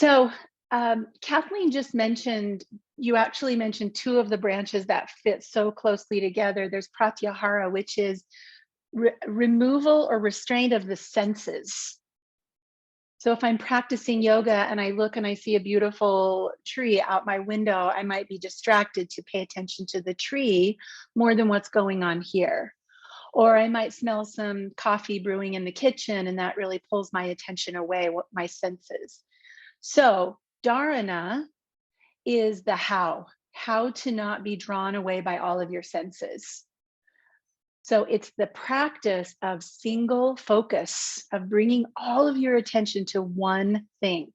So, Kathleen just mentioned, you actually mentioned two of the branches that fit so closely together. There's Pratyahara, which is removal or restraint of the senses. So if I'm practicing yoga and I look and I see a beautiful tree out my window, I might be distracted to pay attention to the tree more than what's going on here. Or I might smell some coffee brewing in the kitchen and that really pulls my attention away, what my senses. So Dharana is the how to not be drawn away by all of your senses. So it's the practice of single focus, of bringing all of your attention to one thing.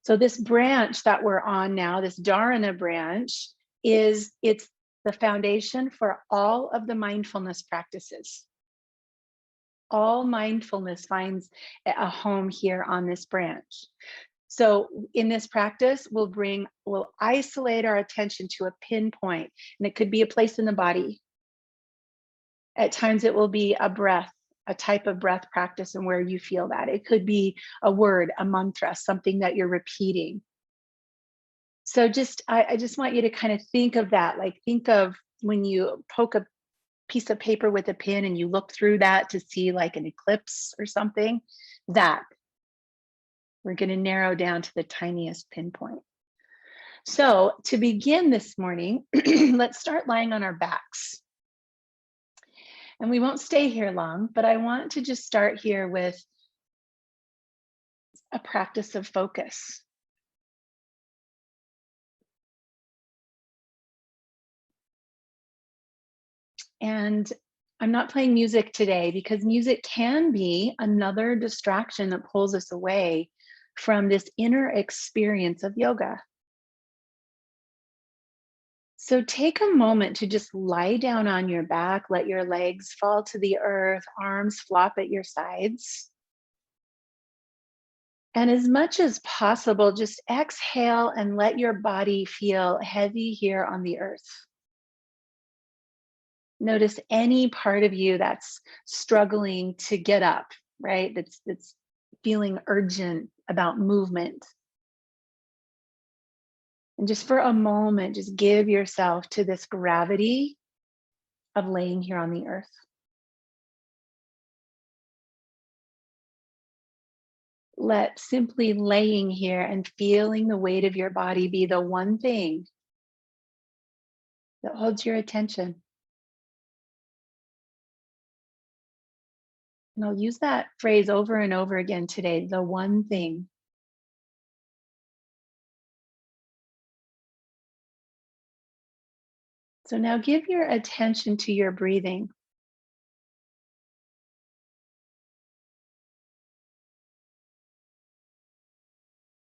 So this branch that we're on now, this Dharana branch, it's the foundation for all of the mindfulness practices. All mindfulness finds a home here on this branch. So in this practice, we'll isolate our attention to a pinpoint, and it could be a place in the body. At times it will be a breath, a type of breath practice and where you feel that. It could be a word, a mantra, something that you're repeating. So I just want you to kind of think of that, like think of when you poke a piece of paper with a pin and you look through that to see like an eclipse or something, that we're going to narrow down to the tiniest pinpoint. So to begin this morning, let's start lying on our backs. And we won't stay here long, but I want to just start here with a practice of focus. And I'm not playing music today because music can be another distraction that pulls us away from this inner experience of yoga. So take a moment to just lie down on your back, let your legs fall to the earth, arms flop at your sides. And as much as possible, just exhale and let your body feel heavy here on the earth. Notice any part of you that's struggling to get up, right? That's feeling urgent about movement. And just for a moment, just give yourself to this gravity of laying here on the earth. Let simply laying here and feeling the weight of your body be the one thing that holds your attention. And I'll use that phrase over and over again today, the one thing. So now give your attention to your breathing.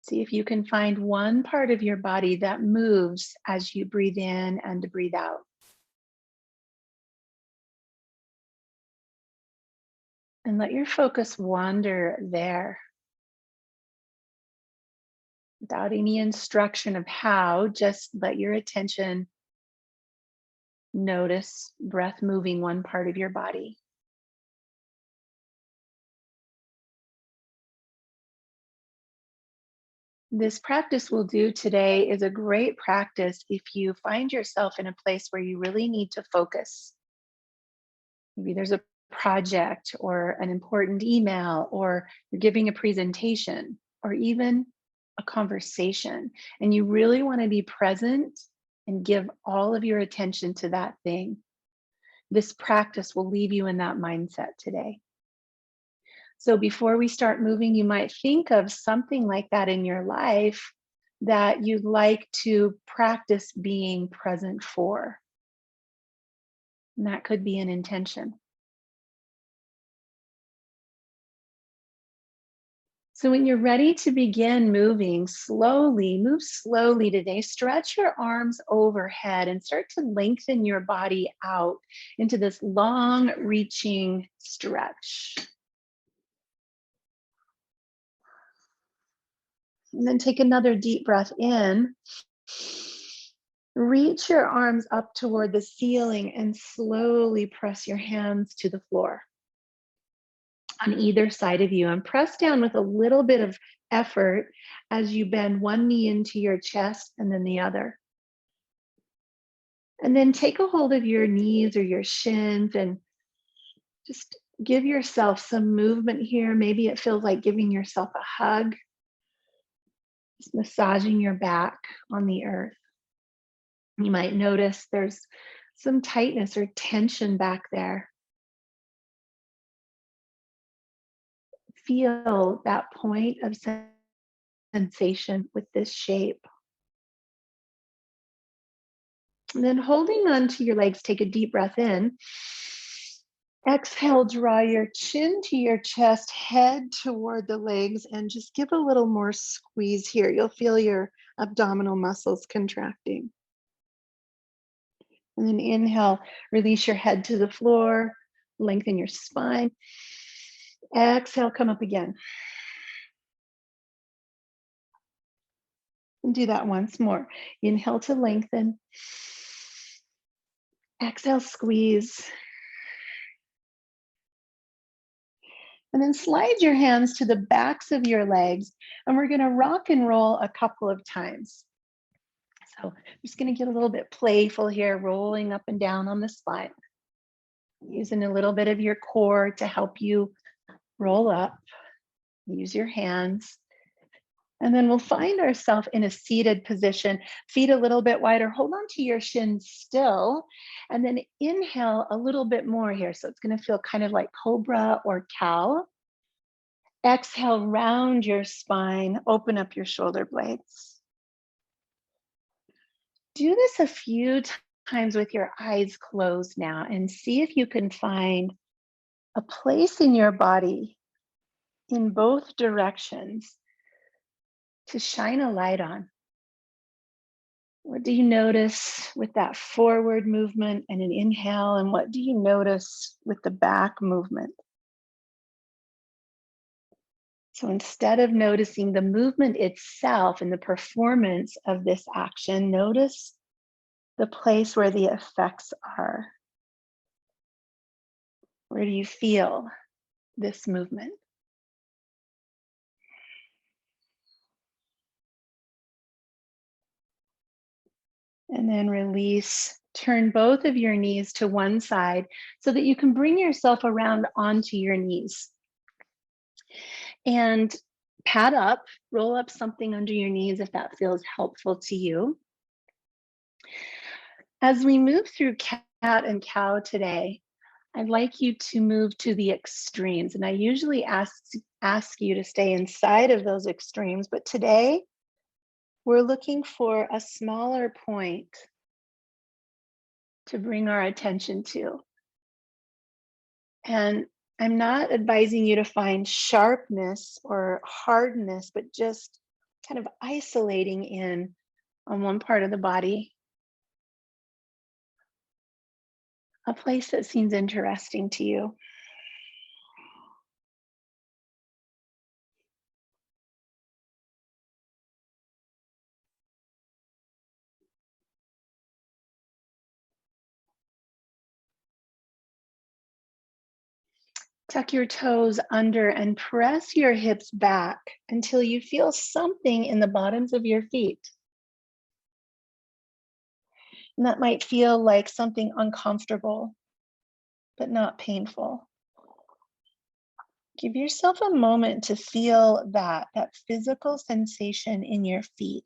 See if you can find one part of your body that moves as you breathe in and breathe out. And let your focus wander there. Without any instruction of how, just let your attention notice breath moving one part of your body. This practice we'll do today is a great practice if you find yourself in a place where you really need to focus. Maybe there's a project or an important email, or you're giving a presentation, or even a conversation, and you really want to be present and give all of your attention to that thing. This practice will leave you in that mindset today. So before we start moving, you might think of something like that in your life that you'd like to practice being present for. And that could be an intention. So when you're ready to begin moving slowly, move slowly today. Stretch your arms overhead and start to lengthen your body out into this long reaching stretch. And then take another deep breath in. Reach your arms up toward the ceiling and slowly press your hands to the floor. on either side of you, and press down with a little bit of effort as you bend one knee into your chest and then the other. And then take a hold of your knees or your shins and just give yourself some movement here. Maybe it feels like giving yourself a hug, just massaging your back on the earth. You might notice there's some tightness or tension back there. Feel that point of sensation with this shape. And then holding on to your legs, take a deep breath in. Exhale, draw your chin to your chest, head toward the legs, and just give a little more squeeze here. You'll feel your abdominal muscles contracting. And then inhale, release your head to the floor, lengthen your spine. Exhale, come up again. And do that once more. Inhale to lengthen. Exhale, squeeze. And then slide your hands to the backs of your legs. And we're going to rock and roll a couple of times. So I'm just going to get a little bit playful here, rolling up and down on the spine. Using a little bit of your core to help you roll up. Use your hands. And then we'll find ourselves in a seated position, feet a little bit wider. Hold on to your shins still. And then inhale a little bit more here. So it's going to feel kind of like cobra or cow. Exhale, round your spine, open up your shoulder blades. Do this a few times with your eyes closed now and see if you can find a place in your body in both directions to shine a light on. What do you notice with that forward movement and an inhale? And what do you notice with the back movement? So instead of noticing the movement itself and the performance of this action, notice the place where the effects are. Where do you feel this movement? And then release. Turn both of your knees to one side so that you can bring yourself around onto your knees. And pad up, roll up something under your knees if that feels helpful to you. As we move through cat and cow today, I'd like you to move to the extremes. And I usually ask you to stay inside of those extremes, but today we're looking for a smaller point to bring our attention to. And I'm not advising you to find sharpness or hardness, but just kind of isolating in on one part of the body. A place that seems interesting to you. Tuck your toes under and press your hips back until you feel something in the bottoms of your feet. And that might feel like something uncomfortable, but not painful. Give yourself a moment to feel that physical sensation in your feet.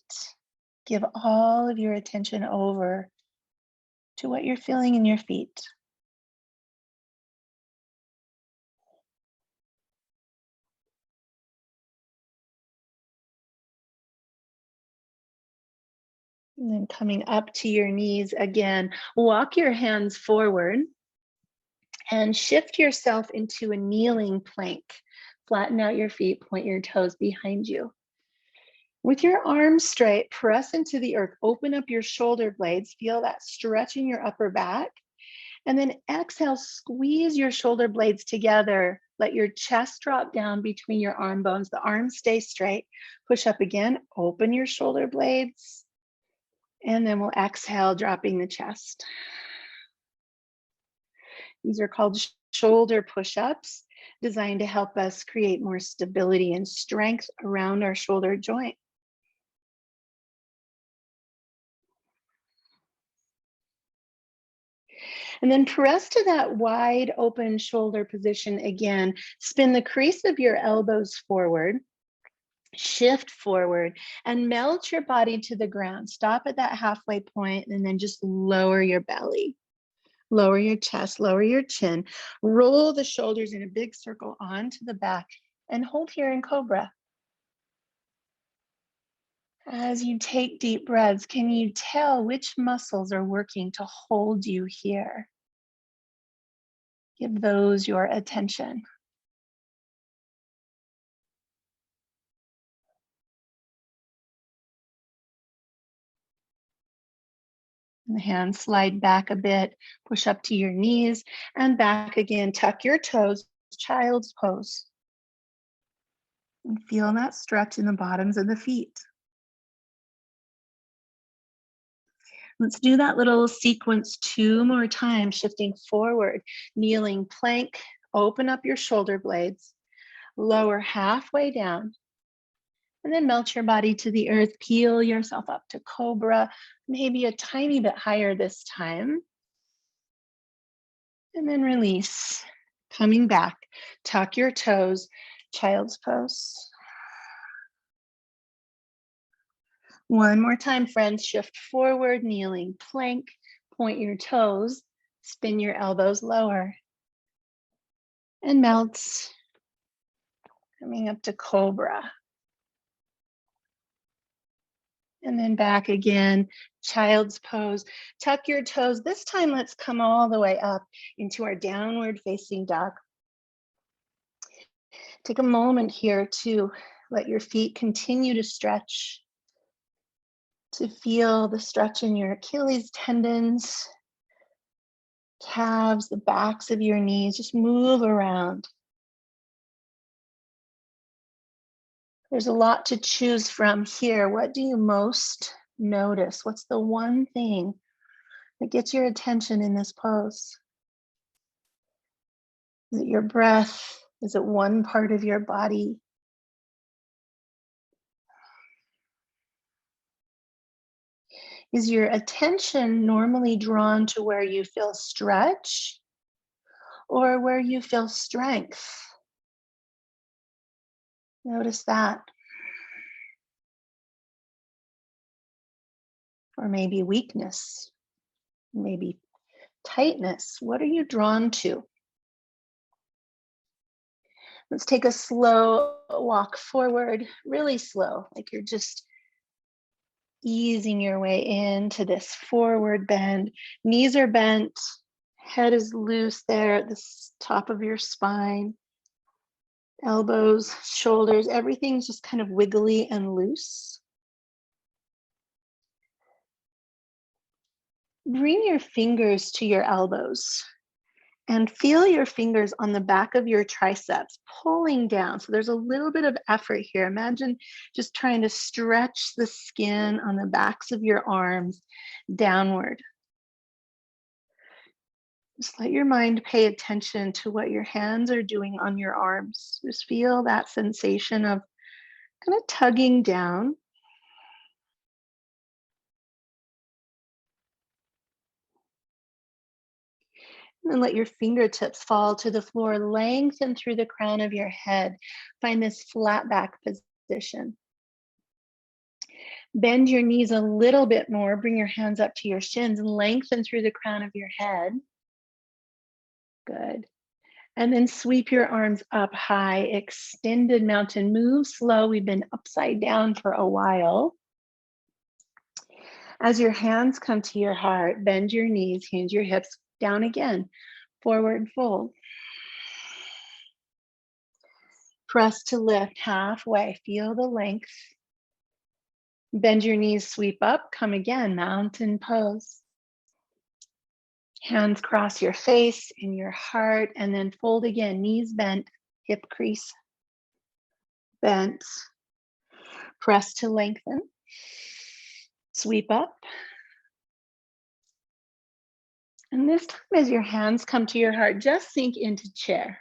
Give all of your attention over to what you're feeling in your feet. And then coming up to your knees again, walk your hands forward and shift yourself into a kneeling plank. Flatten out your feet, point your toes behind you. With your arms straight, press into the earth, open up your shoulder blades, feel that stretch in your upper back. And then exhale, squeeze your shoulder blades together. Let your chest drop down between your arm bones. The arms stay straight. Push up again, open your shoulder blades. And then we'll exhale, dropping the chest. These are called shoulder push-ups. designed to help us create more stability and strength around our shoulder joint. And then press to that wide open shoulder position again. Spin the crease of your elbows forward, shift forward, and melt your body to the ground. Stop at that halfway point and then just lower your belly. Lower your chest, lower your chin. Roll the shoulders in a big circle onto the back and hold here in Cobra. As you take deep breaths, can you tell which muscles are working to hold you here? Give those your attention. And the hands slide back a bit, push up to your knees and back again. Tuck your toes, child's pose. And feel that stretch in the bottoms of the feet. Let's do that little sequence 2 more times, shifting forward, kneeling plank, open up your shoulder blades, lower halfway down, and then melt your body to the earth, peel yourself up to Cobra, maybe a tiny bit higher this time. And then release, coming back, tuck your toes, child's pose. One more time, friends, shift forward, kneeling plank, point your toes, spin your elbows lower, and melt, coming up to Cobra. And then back again, child's pose. Tuck your toes. This time, let's come all the way up into our downward facing dog. Take a moment here to let your feet continue to stretch, to feel the stretch in your Achilles tendons, calves, the backs of your knees. Just move around. There's a lot to choose from here. What do you most notice? What's the one thing that gets your attention in this pose? Is it your breath? Is it one part of your body? Is your attention normally drawn to where you feel stretch or where you feel strength? Notice that. Or maybe weakness, maybe tightness. What are you drawn to? Let's take a slow walk forward, really slow, like you're just easing your way into this forward bend. Knees are bent, head is loose there at the top of your spine. Elbows, shoulders, everything's just kind of wiggly and loose. Bring your fingers to your elbows and feel your fingers on the back of your triceps pulling down. So there's a little bit of effort here. Imagine just trying to stretch the skin on the backs of your arms downward. Just let your mind pay attention to what your hands are doing on your arms. Just feel that sensation of kind of tugging down. And then let your fingertips fall to the floor, lengthen through the crown of your head. Find this flat back position. Bend your knees a little bit more, bring your hands up to your shins and lengthen through the crown of your head. Good. And then sweep your arms up high, extended mountain. Move slow. We've been upside down for a while. As your hands come to your heart, bend your knees, hinge your hips down again. Forward fold. Press to lift halfway. Feel the length. Bend your knees, sweep up, come again, mountain pose. Hands cross your face in your heart and then fold again, knees bent, hip crease bent. Press to lengthen. Sweep up. And this time as your hands come to your heart, just sink into chair.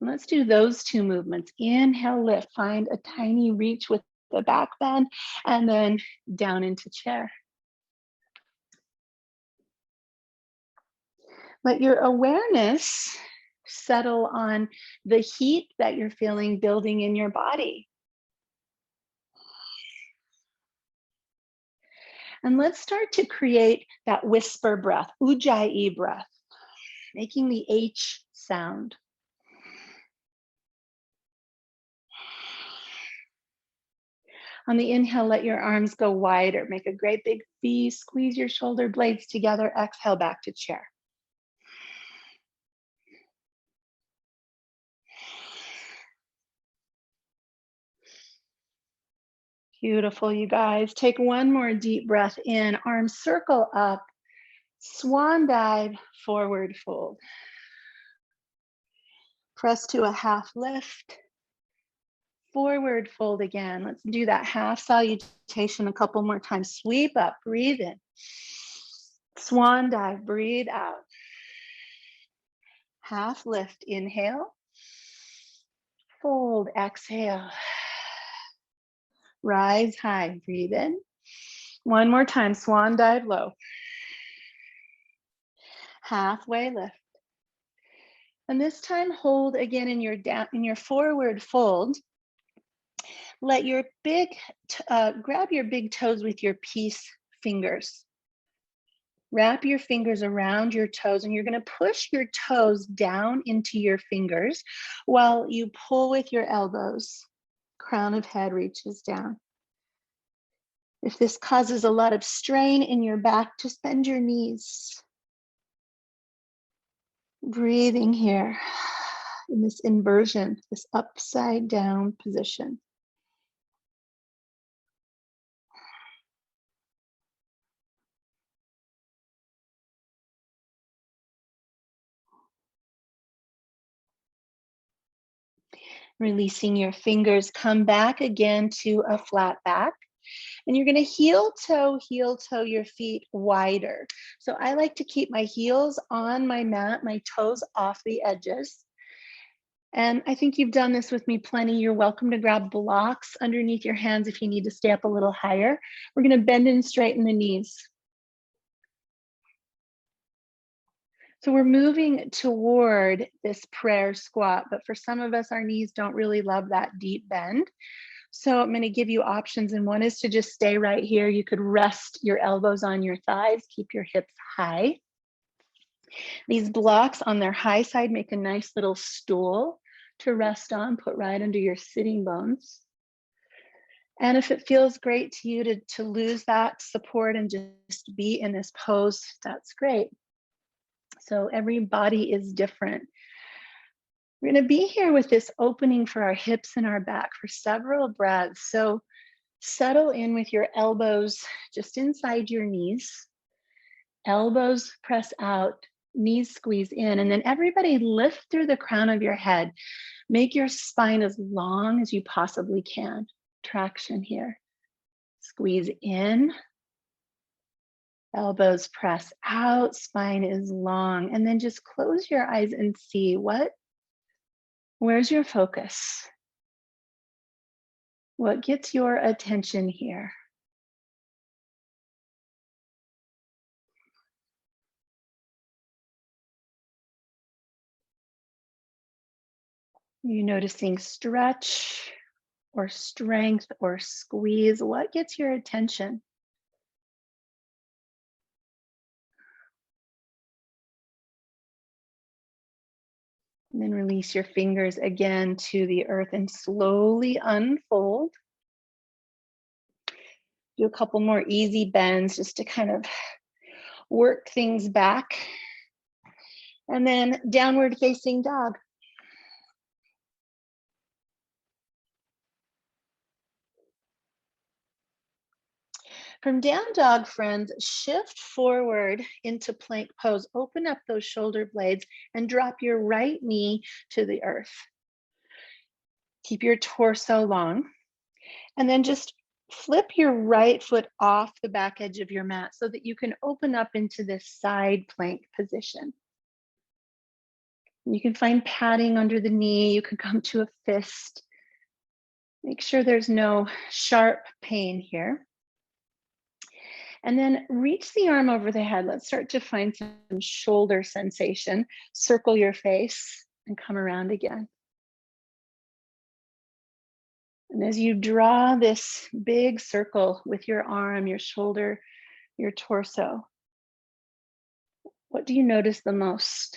Let's do those two movements. Inhale, lift, find a tiny reach with the back bend, and then down into chair. Let your awareness settle on the heat that you're feeling building in your body. And let's start to create that whisper breath, ujjayi breath, making the H sound. On the inhale, let your arms go wider. Make a great big V, squeeze your shoulder blades together. Exhale, back to chair. Beautiful, you guys. Take one more deep breath in. Arms circle up. Swan dive, forward fold. Press to a half lift. Forward fold again. Let's do that half salutation a couple more times. Sweep up, breathe in. Swan dive, breathe out. Half lift, inhale. Fold, exhale. Rise high, breathe in. One more time, swan dive low. Halfway lift. And this time hold again in your forward fold. Let your grab your big toes with your peace fingers. Wrap your fingers around your toes, and you're going to push your toes down into your fingers while you pull with your elbows. Crown of head reaches down. If this causes a lot of strain in your back, just bend your knees. Breathing here in this inversion, this upside down position. Releasing your fingers, come back again to a flat back. And you're going to heel toe your feet wider. So I like to keep my heels on my mat, my toes off the edges. And I think you've done this with me plenty. You're welcome to grab blocks underneath your hands if you need to stay up a little higher. We're going to bend and straighten the knees. So we're moving toward this prayer squat, but for some of us, our knees don't really love that deep bend. So I'm going to give you options, and one is to just stay right here. You could rest your elbows on your thighs, keep your hips high. These blocks on their high side make a nice little stool to rest on, put right under your sitting bones. And if it feels great to you to lose that support and just be in this pose, that's great. So every body is different. We're going to be here with this opening for our hips and our back for several breaths. So settle in with your elbows just inside your knees. Elbows press out, knees squeeze in, and then everybody lift through the crown of your head. Make your spine as long as you possibly can. Traction here. Squeeze in. Elbows press out, spine is long, and then just close your eyes and see where's your focus? What gets your attention here? You noticing stretch or strength or squeeze? What gets your attention? And then release your fingers again to the earth and slowly unfold. Do a couple more easy bends just to kind of work things back. And then downward facing dog. From down dog, friends, shift forward into plank pose. Open up those shoulder blades and drop your right knee to the earth. Keep your torso long. And then just flip your right foot off the back edge of your mat so that you can open up into this side plank position. You can find padding under the knee. You can come to a fist. Make sure there's no sharp pain here. And then reach the arm over the head. Let's start to find some shoulder sensation. Circle your face and come around again. And as you draw this big circle with your arm, your shoulder, your torso, what do you notice the most?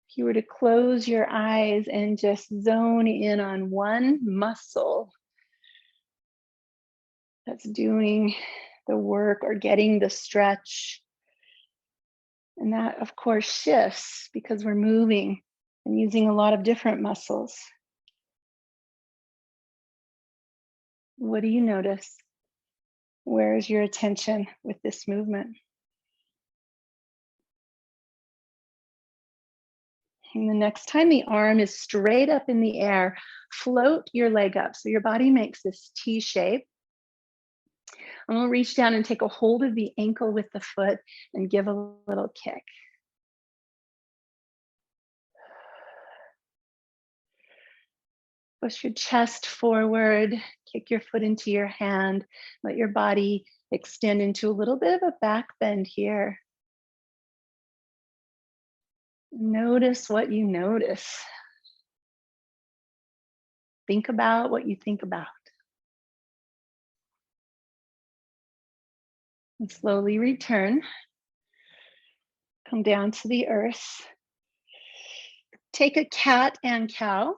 If you were to close your eyes and just zone in on one muscle that's doing the work or getting the stretch, and that of course shifts because we're moving and using a lot of different muscles. What do you notice? Where is your attention with this movement? And the next time the arm is straight up in the air, float your leg up. So your body makes this T shape. I'm gonna reach down and take a hold of the ankle with the foot and give a little kick. Push your chest forward, kick your foot into your hand, let your body extend into a little bit of a back bend here. Notice what you notice. Think about what you think about. And slowly return. Come down to the earth. Take a cat and cow.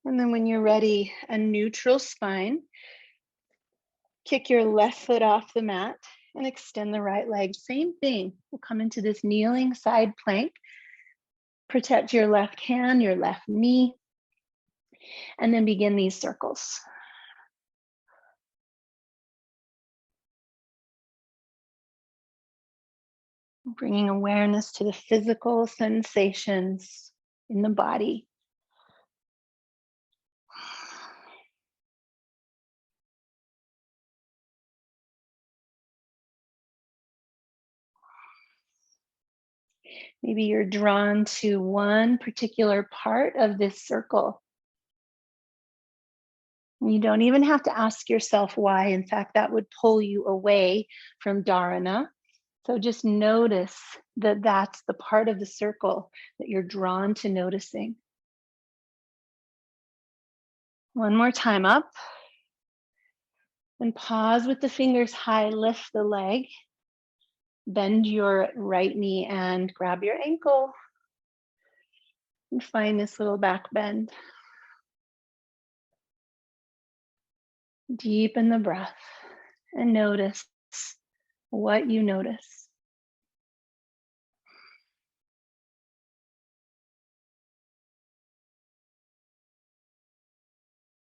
And then when you're ready, a neutral spine. Kick your left foot off the mat and extend the right leg. Same thing. We'll come into this kneeling side plank. Protect your left hand, your left knee, and then begin these circles. Bringing awareness to the physical sensations in the body. Maybe you're drawn to one particular part of this circle. You don't even have to ask yourself why. In fact, that would pull you away from Dharana. So just notice that that's the part of the circle that you're drawn to noticing. One more time up. And pause with the fingers high, lift the leg. Bend your right knee and grab your ankle. And find this little back bend. Deepen the breath and notice what you notice.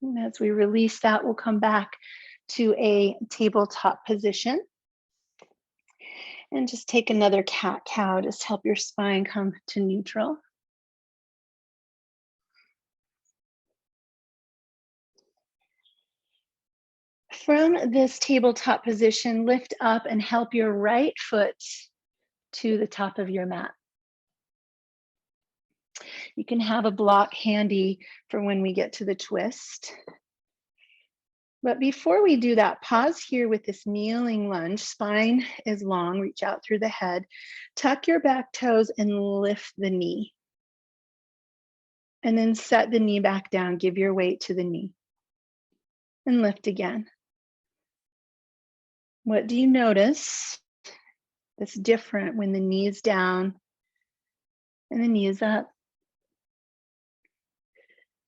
And as we release that, we'll come back to a tabletop position. And just take another cat-cow, just help your spine come to neutral. From this tabletop position, lift up and help your right foot to the top of your mat. You can have a block handy for when we get to the twist. But before we do that, pause here with this kneeling lunge. Spine is long, reach out through the head. Tuck your back toes and lift the knee. And then set the knee back down, give your weight to the knee. And lift again. What do you notice that's different when the knee is down and the knee is up?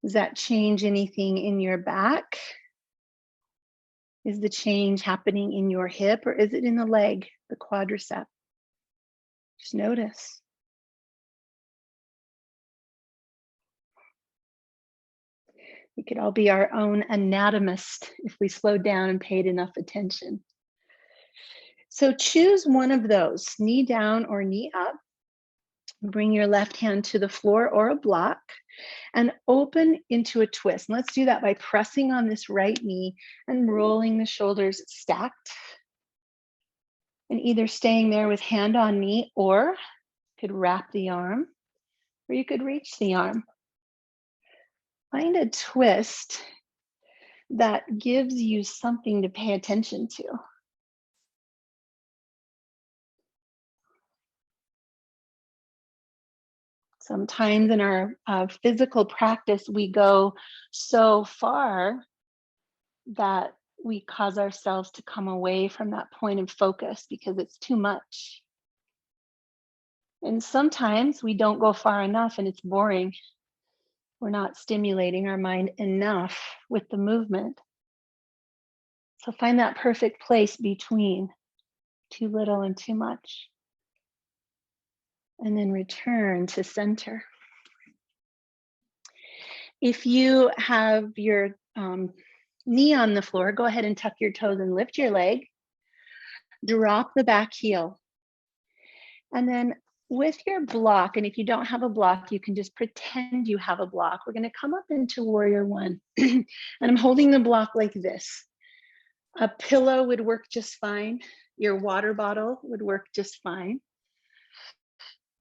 Does that change anything in your back? Is the change happening in your hip or is it in the leg, the quadricep? Just notice. We could all be our own anatomist if we slowed down and paid enough attention. So choose one of those, knee down or knee up. Bring your left hand to the floor or a block and open into a twist. And let's do that by pressing on this right knee and rolling the shoulders stacked. And either staying there with hand on knee, or you could wrap the arm, or you could reach the arm. Find a twist that gives you something to pay attention to. Sometimes in our physical practice, we go so far that we cause ourselves to come away from that point of focus because it's too much. And sometimes we don't go far enough and it's boring. We're not stimulating our mind enough with the movement. So find that perfect place between too little and too much. And then return to center. If you have your knee on the floor, go ahead and tuck your toes and lift your leg. Drop the back heel. And then with your block, and if you don't have a block, you can just pretend you have a block. We're going to come up into warrior one. And I'm holding the block like this. A pillow would work just fine. Your water bottle would work just fine.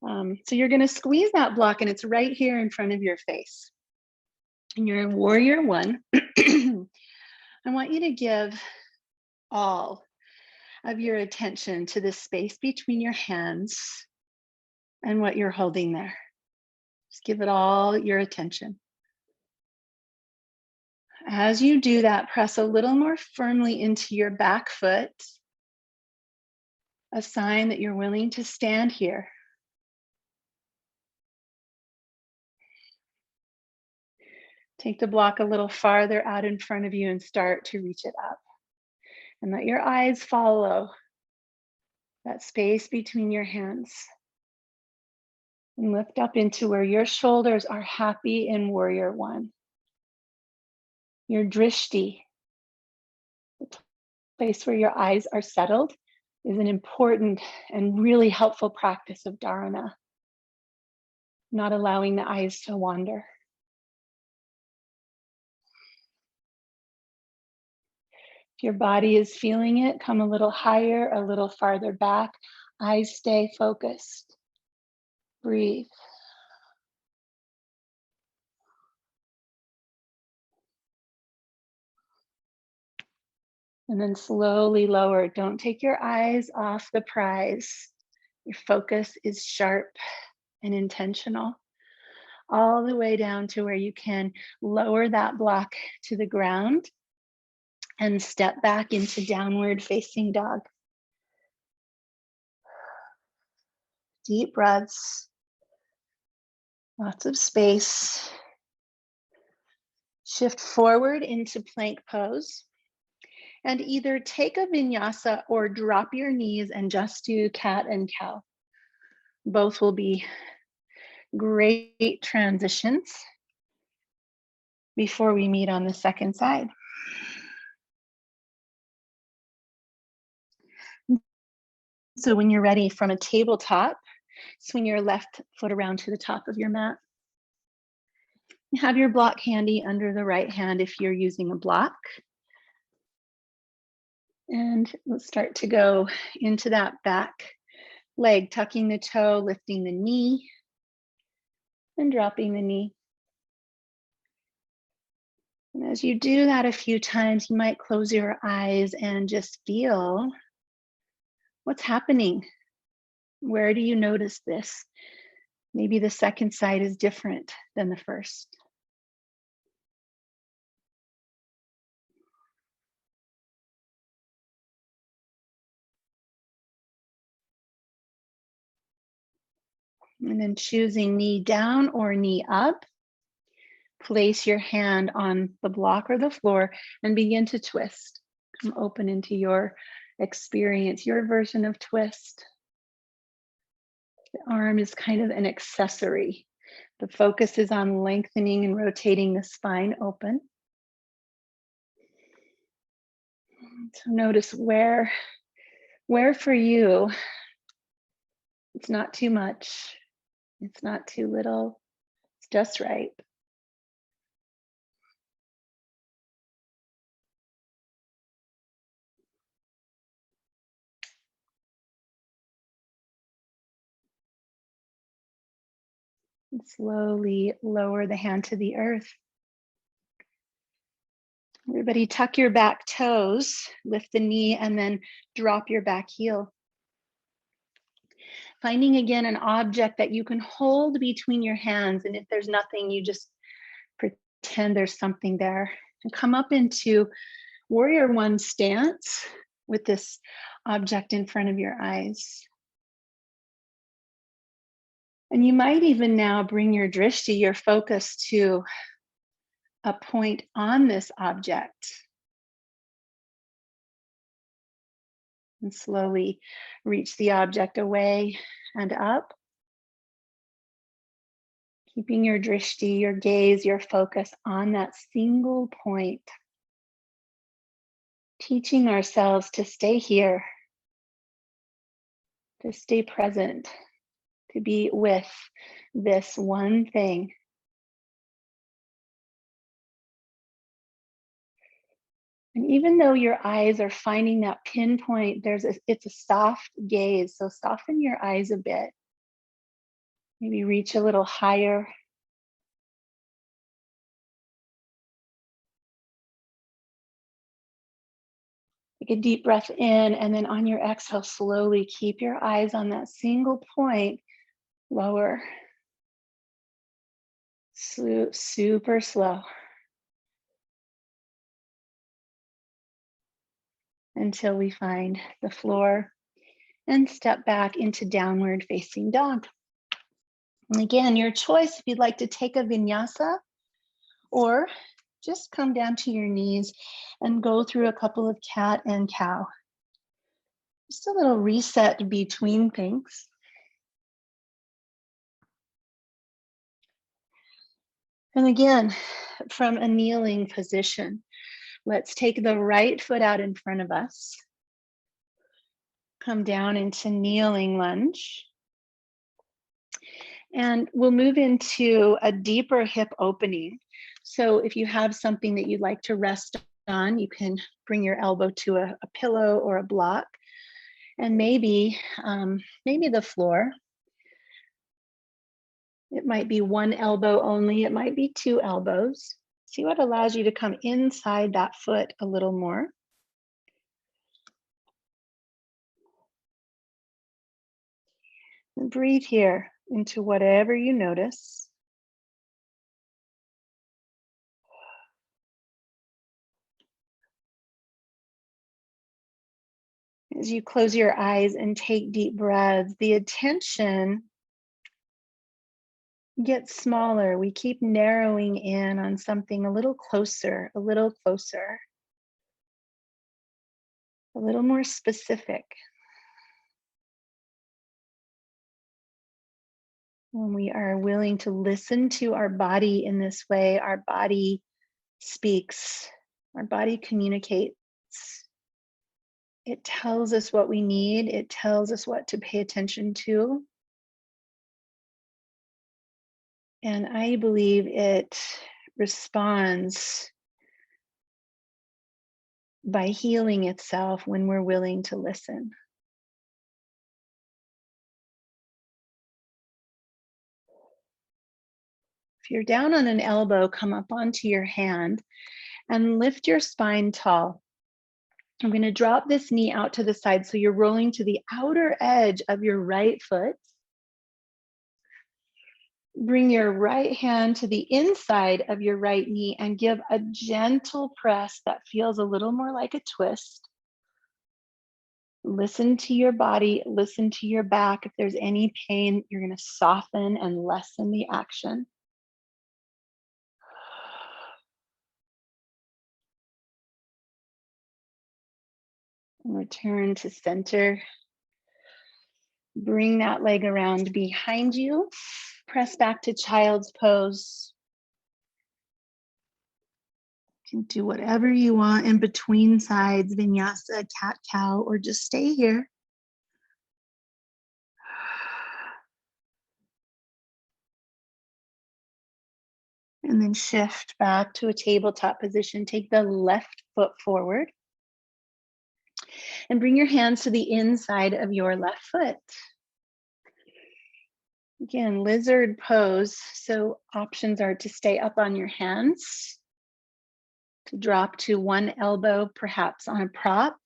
So you're going to squeeze that block, and it's right here in front of your face. And you're in warrior one. I want you to give all of your attention to the space between your hands and what you're holding there. Just give it all your attention. As you do that, press a little more firmly into your back foot, a sign that you're willing to stand here. Take the block a little farther out in front of you and start to reach it up. And let your eyes follow that space between your hands. And lift up into where your shoulders are happy in warrior one. Your drishti, the place where your eyes are settled, is an important and really helpful practice of dharana. Not allowing the eyes to wander. If your body is feeling it, come a little higher, a little farther back. Eyes stay focused. Breathe. And then slowly lower. Don't take your eyes off the prize. Your focus is sharp and intentional. All the way down to where you can lower that block to the ground and step back into downward facing dog. Deep breaths, lots of space. Shift forward into plank pose. And either take a vinyasa or drop your knees and just do cat and cow. Both will be great transitions before we meet on the second side. So when you're ready, from a tabletop, swing your left foot around to the top of your mat. Have your block handy under the right hand if you're using a block. And let's start to go into that back leg, tucking the toe, lifting the knee, and dropping the knee. And as you do that a few times, you might close your eyes and just feel what's happening. Where do you notice this? Maybe the second side is different than the first. And then choosing knee down or knee up, place your hand on the block or the floor and begin to twist. Come open into your experience, your version of twist. The arm is kind of an accessory. The focus is on lengthening and rotating the spine open. So notice where for you, it's not too much. It's not too little, it's just right. And slowly lower the hand to the earth. Everybody tuck your back toes, lift the knee, and then drop your back heel. Finding again an object that you can hold between your hands. And if there's nothing, you just pretend there's something there. And come up into warrior one stance with this object in front of your eyes. And you might even now bring your drishti, your focus, to a point on this object. And slowly reach the object away and up. Keeping your drishti, your gaze, your focus on that single point. Teaching ourselves to stay here, to stay present, to be with this one thing. And even though your eyes are finding that pinpoint, it's a soft gaze. So soften your eyes a bit. Maybe reach a little higher. Take a deep breath in, and then on your exhale, slowly keep your eyes on that single point. Lower. Super slow. Until we find the floor and step back into downward facing dog. And again, your choice if you'd like to take a vinyasa or just come down to your knees and go through a couple of cat and cow. Just a little reset between things. And again, from a kneeling position, let's take the right foot out in front of us. Come down into kneeling lunge. And we'll move into a deeper hip opening. So if you have something that you'd like to rest on, you can bring your elbow to a pillow or a block. And maybe the floor. It might be one elbow only. It might be two elbows. See what allows you to come inside that foot a little more. And breathe here into whatever you notice. As you close your eyes and take deep breaths, the attention gets smaller. We keep narrowing in on something a little closer, a little more specific. When we are willing to listen to our body in this way, our body speaks, our body communicates. It tells us what we need. It tells us what to pay attention to. And I believe it responds by healing itself when we're willing to listen. If you're down on an elbow, come up onto your hand and lift your spine tall. I'm going to drop this knee out to the side so you're rolling to the outer edge of your right foot. Bring your right hand to the inside of your right knee and give a gentle press that feels a little more like a twist. Listen to your body, listen to your back. If there's any pain, you're going to soften and lessen the action. And return to center. Bring that leg around behind you. Press back to child's pose. You can do whatever you want in between sides, vinyasa, cat, cow, or just stay here. And then shift back to a tabletop position. Take the left foot forward and bring your hands to the inside of your left foot. Again, lizard pose. So options are to stay up on your hands, to drop to one elbow, perhaps on a prop.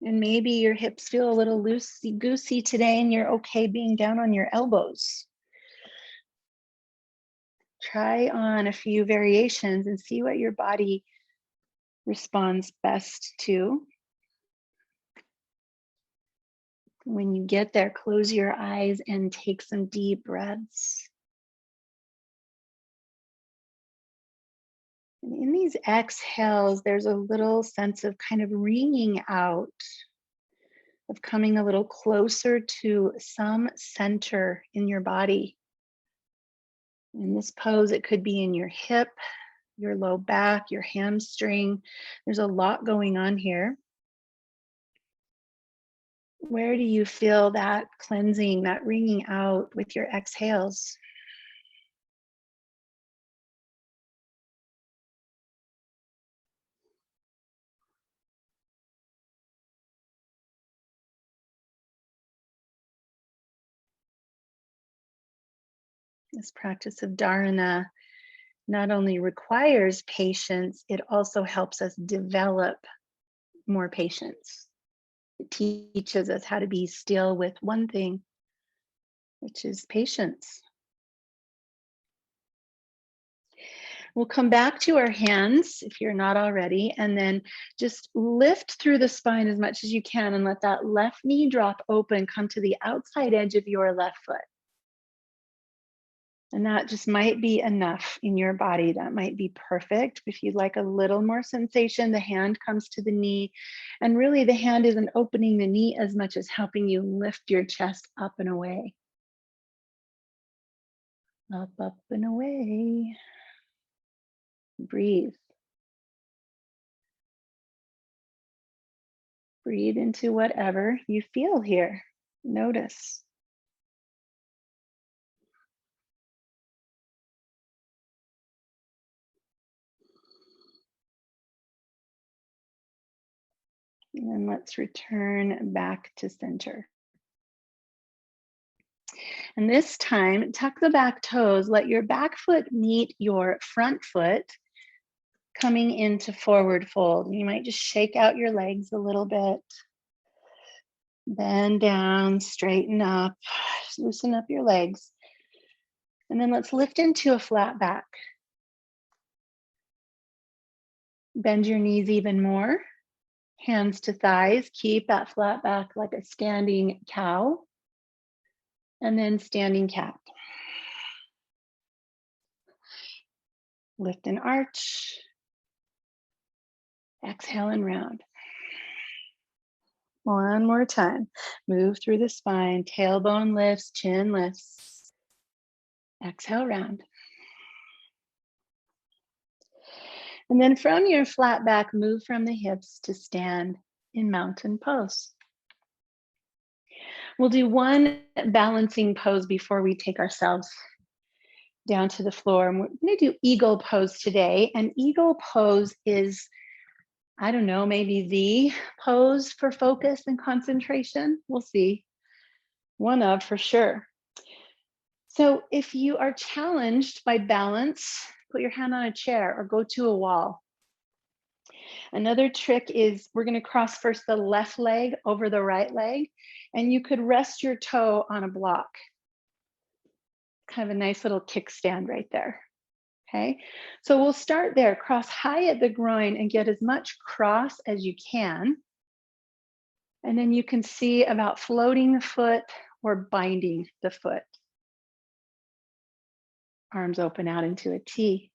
And maybe your hips feel a little loosey-goosey today and you're okay being down on your elbows. Try on a few variations and see what your body responds best to. When you get there, close your eyes and take some deep breaths. And in these exhales, there's a little sense of kind of wringing out, of coming a little closer to some center in your body. In this pose, it could be in your hip, your low back, your hamstring. There's a lot going on here. Where do you feel that cleansing, that wringing out with your exhales? This practice of dharana not only requires patience, it also helps us develop more patience. It teaches us how to be still with one thing, which is patience. We'll come back to our hands if you're not already, and then just lift through the spine as much as you can and let that left knee drop open, come to the outside edge of your left foot. And that just might be enough in your body. That might be perfect. If you'd like a little more sensation, the hand comes to the knee. And really the hand isn't opening the knee as much as helping you lift your chest up and away. Up, up and away. Breathe. Breathe into whatever you feel here. Notice. And then let's return back to center. And this time, tuck the back toes, let your back foot meet your front foot, coming into forward fold. You might just shake out your legs a little bit. Bend down, straighten up, just loosen up your legs. And then let's lift into a flat back. Bend your knees even more. Hands to thighs, keep that flat back like a standing cow. And then standing cat. Lift and arch. Exhale and round. One more time. Move through the spine. Tailbone lifts, chin lifts. Exhale, round. And then from your flat back, move from the hips to stand in mountain pose. We'll do one balancing pose before we take ourselves down to the floor. And we're going to do eagle pose today. And eagle pose is, I don't know, maybe the pose for focus and concentration. We'll see. One of, for sure. So if you are challenged by balance, put your hand on a chair or go to a wall. Another trick is we're going to cross first the left leg over the right leg, and you could rest your toe on a block. Kind of a nice little kickstand right there. Okay, so we'll start there. Cross high at the groin and get as much cross as you can. And then you can see about floating the foot or binding the foot. Arms open out into a T.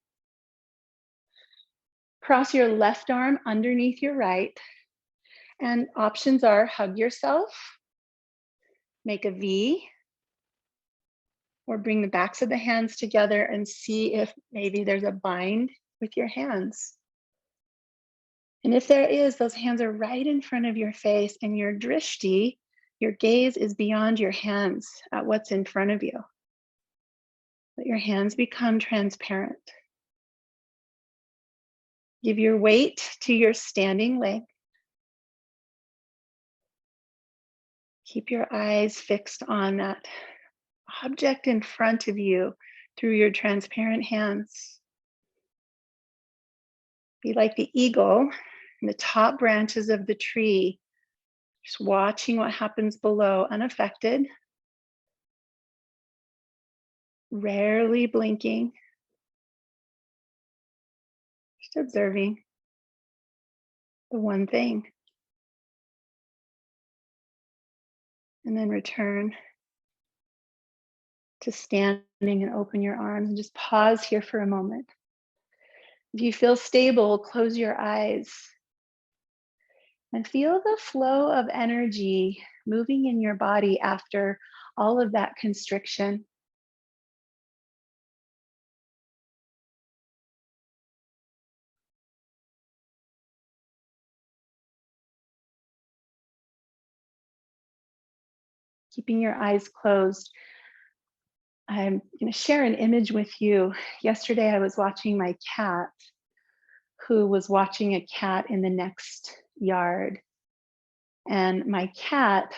Cross your left arm underneath your right. And options are hug yourself, make a V, or bring the backs of the hands together and see if maybe there's a bind with your hands. And if there is, those hands are right in front of your face, and your drishti, your gaze, is beyond your hands at what's in front of you. Let your hands become transparent. Give your weight to your standing leg. Keep your eyes fixed on that object in front of you through your transparent hands. Be like the eagle in the top branches of the tree, just watching what happens below, unaffected, rarely blinking, just observing the one thing. And then return to standing and open your arms and just pause here for a moment. If you feel stable, close your eyes and feel the flow of energy moving in your body after all of that constriction. Keeping your eyes closed, I'm going to share an image with you. Yesterday, I was watching my cat, who was watching a cat in the next yard. And my cat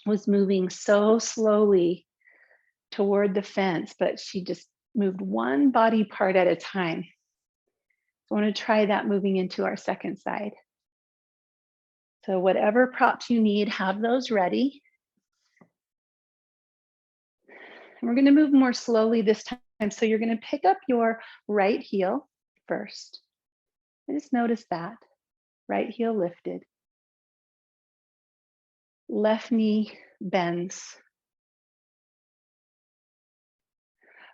was moving so slowly toward the fence, but she just moved one body part at a time. So I want to try that moving into our second side. So whatever props you need, have those ready. And we're going to move more slowly this time. So you're going to pick up your right heel first. And just notice that. Right heel lifted. Left knee bends.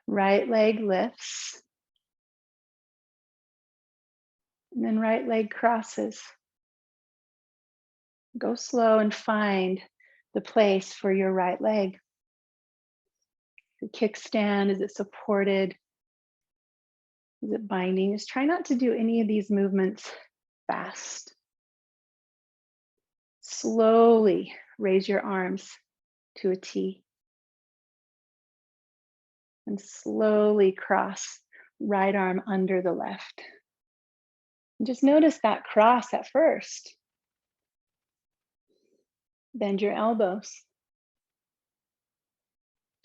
Right leg lifts. And then right leg crosses. Go slow and find the place for your right leg. The kickstand, is it supported? Is it binding? Just try not to do any of these movements fast. Slowly raise your arms to a T. And slowly cross right arm under the left. And just notice that cross at first. Bend your elbows.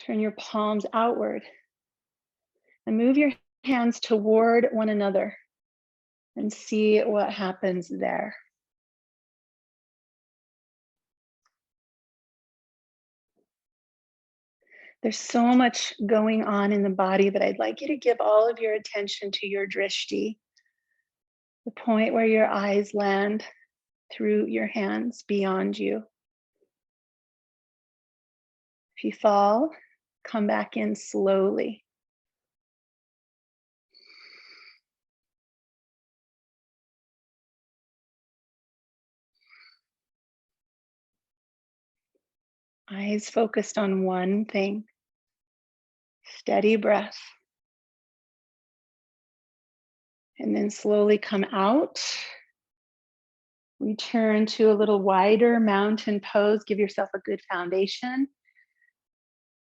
Turn your palms outward. And move your hands toward one another. And see what happens there. There's so much going on in the body, but I'd like you to give all of your attention to your drishti, the point where your eyes land through your hands beyond you. If you fall, come back in slowly. Eyes focused on one thing. Steady breath. And then slowly come out. Return to a little wider mountain pose. Give yourself a good foundation.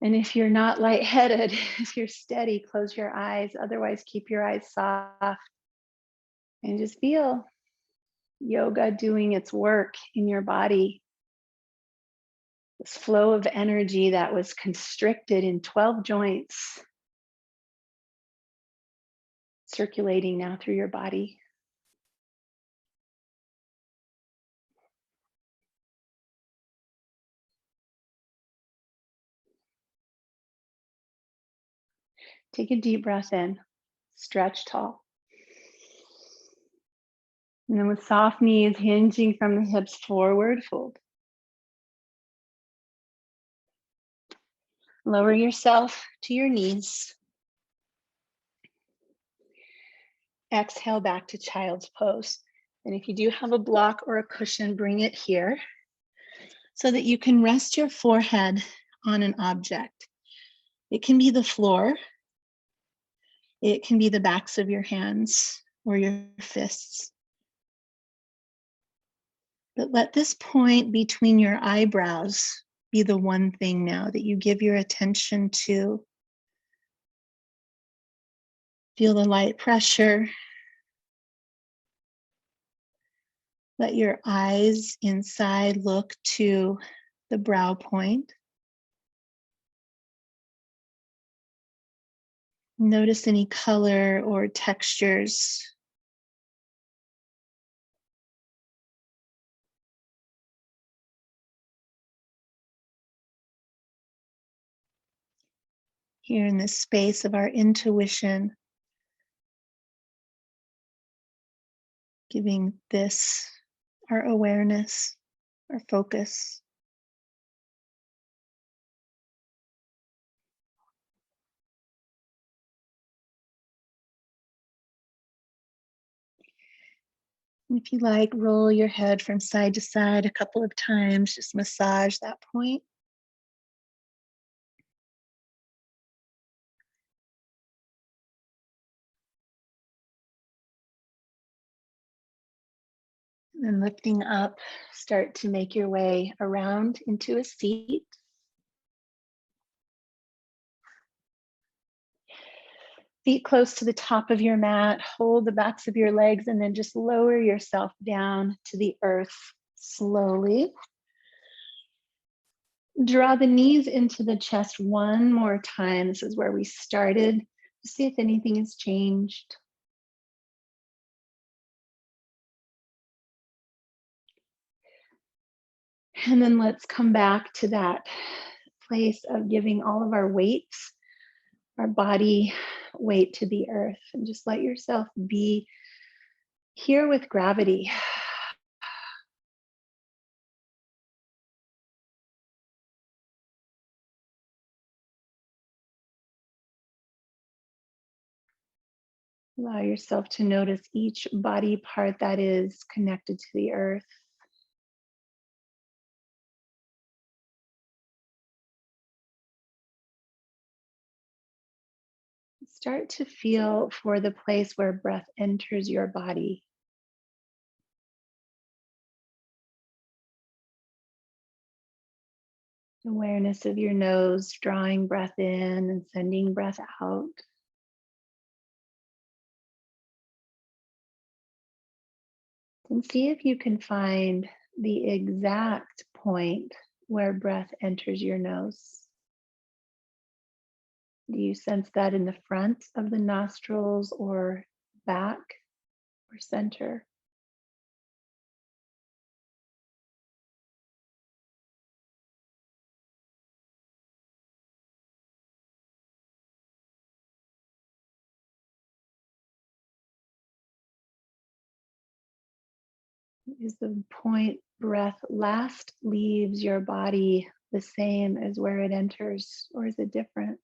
And if you're not lightheaded, if you're steady, close your eyes. Otherwise, keep your eyes soft. And just feel yoga doing its work in your body. This flow of energy that was constricted in 12 joints, circulating now through your body. Take a deep breath in, stretch tall. And then with soft knees hinging from the hips forward, fold. Lower yourself to your knees. Exhale back to child's pose. And if you do have a block or a cushion, bring it here so that you can rest your forehead on an object. It can be the floor. It can be the backs of your hands or your fists. But let this point between your eyebrows be the one thing now that you give your attention to. Feel the light pressure. Let your eyes inside look to the brow point. Notice any color or textures. Here in this space of our intuition, giving this our awareness, our focus. If you like, roll your head from side to side a couple of times, just massage that point. And then lifting up, start to make your way around into a seat. Feet close to the top of your mat, hold the backs of your legs, and then just lower yourself down to the earth slowly. Draw the knees into the chest one more time. This is where we started. To see if anything has changed. And then let's come back to that place of giving all of our weights, our body weight to the earth, and just let yourself be here with gravity. Allow yourself to notice each body part that is connected to the earth. Start to feel for the place where breath enters your body. Awareness of your nose, drawing breath in and sending breath out. And see if you can find the exact point where breath enters your nose. Do you sense that in the front of the nostrils or back or center? Is the point breath last leaves your body the same as where it enters, or is it different?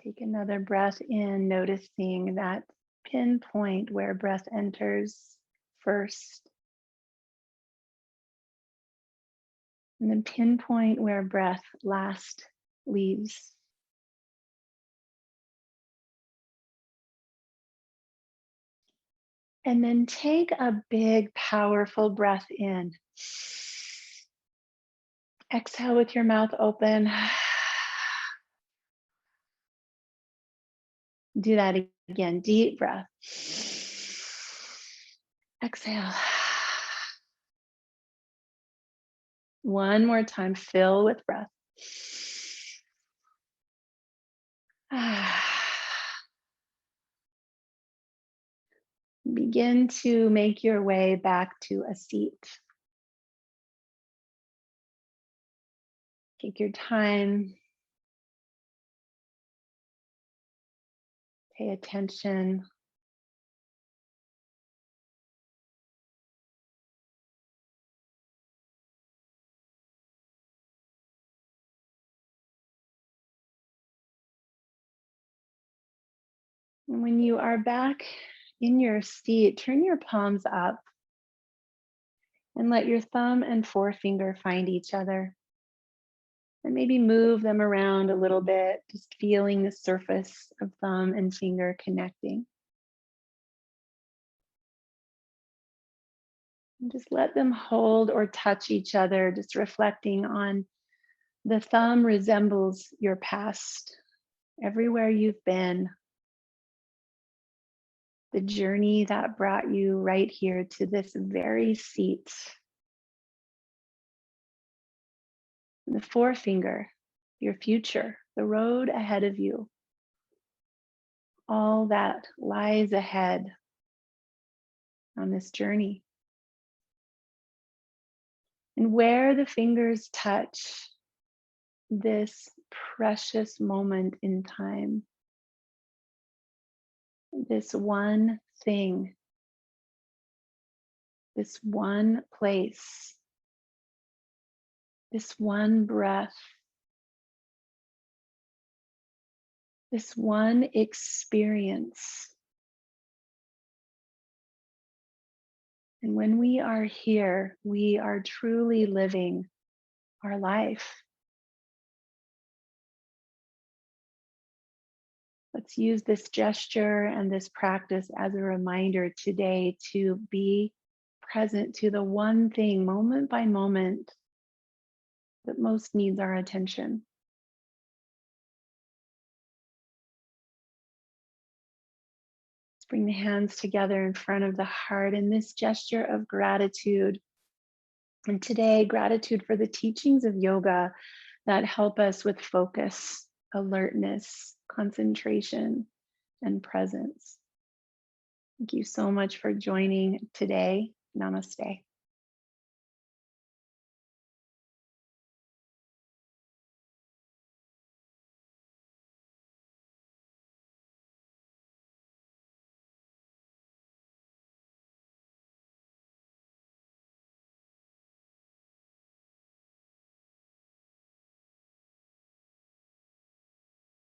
Take another breath in, noticing that pinpoint where breath enters first, and then pinpoint where breath last leaves. And then take a big, powerful breath in. Exhale with your mouth open. Do that again. Deep breath. Exhale. One more time, fill with breath. Begin to make your way back to a seat. Take your time. Pay attention. And when you are back in your seat, turn your palms up and let your thumb and forefinger find each other. And maybe move them around a little bit, just feeling the surface of thumb and finger connecting. And just let them hold or touch each other, just reflecting on the thumb resembles your past, everywhere you've been, the journey that brought you right here to this very seat. The forefinger, your future, the road ahead of you, all that lies ahead on this journey. And where the fingers touch this precious moment in time, this one thing, this one place, this one breath, this one experience. And when we are here, we are truly living our life. Let's use this gesture and this practice as a reminder today to be present to the one thing, moment by moment, that most needs our attention. Let's bring the hands together in front of the heart in this gesture of gratitude. And today, gratitude for the teachings of yoga that help us with focus, alertness, concentration, and presence. Thank you so much for joining today. Namaste.